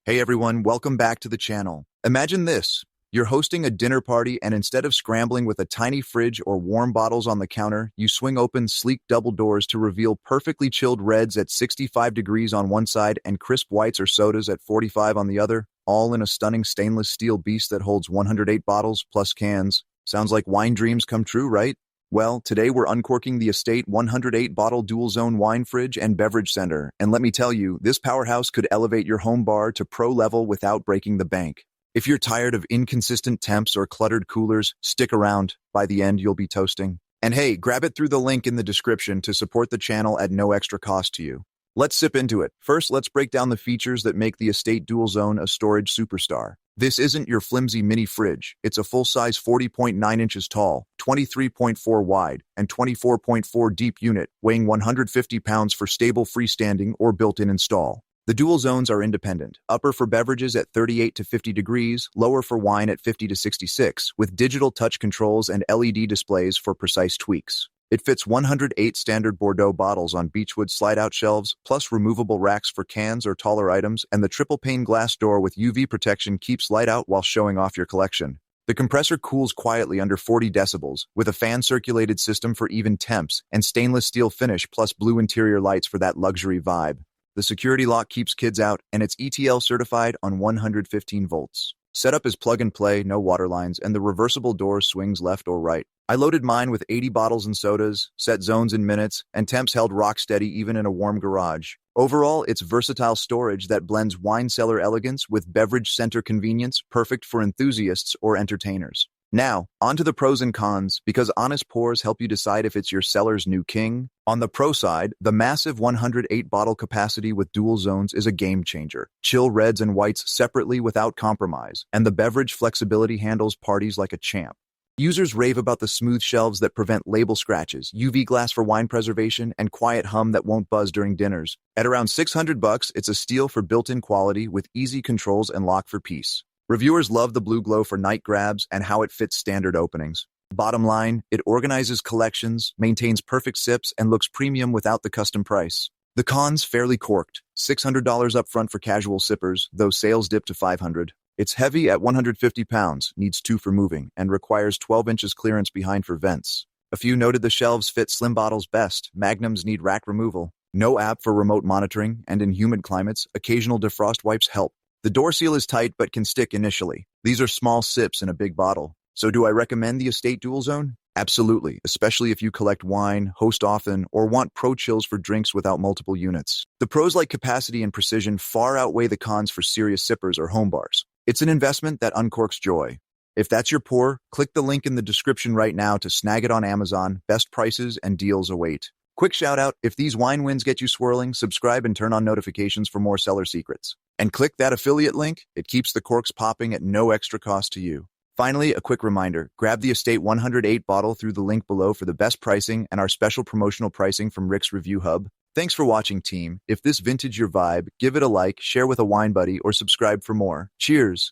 Hey everyone, welcome back to the channel. Imagine this. You're hosting a dinner party and instead of scrambling with a tiny fridge or warm bottles on the counter, you swing open sleek double doors to reveal perfectly chilled reds at 65 degrees on one side and crisp whites or sodas at 45 on the other, all in a stunning stainless steel beast that holds 108 bottles plus cans. Sounds like wine dreams come true, right? Well, today we're uncorking the Estate 108-bottle dual-zone wine fridge and beverage center, and let me tell you, this powerhouse could elevate your home bar to pro level without breaking the bank. If you're tired of inconsistent temps or cluttered coolers, stick around. By the end, you'll be toasting. And hey, grab it through the link in the description to support the channel at no extra cost to you. Let's sip into it. First, let's break down the features that make the Estate Dual Zone a storage superstar. This isn't your flimsy mini fridge. It's a full-size 40.9 inches tall, 23.4 wide, and 24.4 deep unit, weighing 150 pounds for stable freestanding or built-in install. The dual zones are independent, upper for beverages at 38 to 50 degrees, lower for wine at 50 to 66, with digital touch controls and LED displays for precise tweaks. It fits 108 standard Bordeaux bottles on beechwood slide-out shelves, plus removable racks for cans or taller items, and the triple-pane glass door with UV protection keeps light out while showing off your collection. The compressor cools quietly under 40 decibels, with a fan-circulated system for even temps, and stainless steel finish plus blue interior lights for that luxury vibe. The security lock keeps kids out, and it's ETL certified on 115 volts. Setup is plug-and-play, no water lines, and the reversible door swings left or right. I loaded mine with 80 bottles and sodas, set zones in minutes, and temps held rock steady even in a warm garage. Overall, it's versatile storage that blends wine cellar elegance with beverage center convenience, perfect for enthusiasts or entertainers. Now, on to the pros and cons, because honest pours help you decide if it's your cellar's new king. On the pro side, the massive 108-bottle capacity with dual zones is a game-changer. Chill reds and whites separately without compromise, and the beverage flexibility handles parties like a champ. Users rave about the smooth shelves that prevent label scratches, UV glass for wine preservation, and quiet hum that won't buzz during dinners. At around $600, it's a steal for built-in quality with easy controls and lock for peace. Reviewers love the blue glow for night grabs and how it fits standard openings. Bottom line, it organizes collections, maintains perfect sips, and looks premium without the custom price. The cons, fairly corked. $600 upfront for casual sippers, though sales dip to $500. It's heavy at 150 pounds, needs 2 for moving, and requires 12 inches clearance behind for vents. A few noted the shelves fit slim bottles best, magnums need rack removal. No app for remote monitoring, and in humid climates, occasional defrost wipes help. The door seal is tight but can stick initially. These are small sips in a big bottle. So do I recommend the Estate Dual Zone? Absolutely, especially if you collect wine, host often, or want pro chills for drinks without multiple units. The pros like capacity and precision far outweigh the cons for serious sippers or home bars. It's an investment that uncorks joy. If that's your pour, click the link in the description right now to snag it on Amazon. Best prices and deals await. Quick shout out, if these wine wins get you swirling, subscribe and turn on notifications for more cellar secrets. And click that affiliate link, it keeps the corks popping at no extra cost to you. Finally, a quick reminder, grab the Estate 108 bottle through the link below for the best pricing and our special promotional pricing from Rick's Review Hub. Thanks for watching, team. If this vintage your vibe, give it a like, share with a wine buddy, or subscribe for more. Cheers!